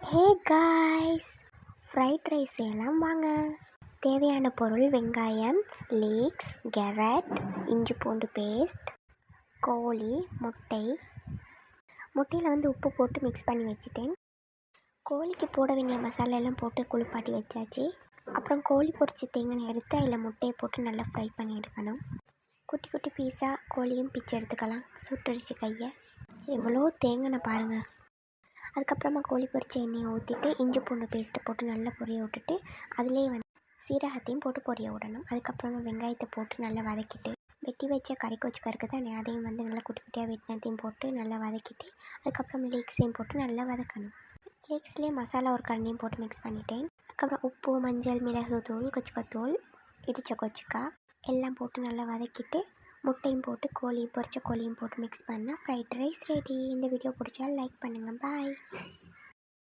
Hey guys, fried rice செய்யலாம் வாங்க. தேவையான பொருள்: வெங்காயம், லீக்ஸ், கேரட், இஞ்சி பூண்டு பேஸ்ட், கோழி, முட்டையில் உப்பு போட்டு மிக்ஸ் பண்ணி வச்சுட்டேன். கோழிக்கு போட வேண்டிய மசாலா எல்லாம் போட்டு குளிப்பாட்டி வச்சாச்சு. அப்புறம் கோழி பொரிச்ச தேங்காய் எடுத்து அதில் முட்டையை போட்டு நல்லா ஃப்ரை பண்ணி எடுக்கணும். குட்டி குட்டி பீஸாக கோழியும் பிச்சு எடுத்துக்கலாம். சுட்டரிச்சு கையை எவ்வளோ தேங்காய் பாருங்கள். அதுக்கப்புறமா கோழி பொரிச்ச எண்ணெயை ஊற்றிட்டு இஞ்சி பூண்டு பேஸ்ட்டை போட்டு நல்லா பொரிய விட்டுட்டு அதிலே சீரகத்தையும் போட்டு பொரிய விடணும். அதுக்கப்புறமா வெங்காயத்தை போட்டு நல்லா வதக்கிட்டு வெட்டி வச்ச கறிக்கு தானே அதையும் நல்லா குட்டி குட்டியாக வெட்டினத்தையும் போட்டு நல்லா வதக்கிட்டு அதுக்கப்புறம் லீக்ஸையும் போட்டு நல்லா வதக்கணும். லீக்ஸ்லேயே மசாலா ஒரு கரண்டியும் போட்டு மிக்ஸ் பண்ணிட்டேன். அதுக்கப்புறம் உப்பு, மஞ்சள், மிளகு தூள், கொச்சிக்கத்தூள், இடித்த கொச்சிக்காய் எல்லாம் போட்டு நல்லா வதக்கிட்டு முட்டையும் போட்டு பொரிச்ச கோழியும் போட்டு மிக்ஸ் பண்ணால் ஃப்ரைட் ரைஸ் ரெடி. இந்த வீடியோ பிடிச்சா லைக் பண்ணுங்கள். பாய்.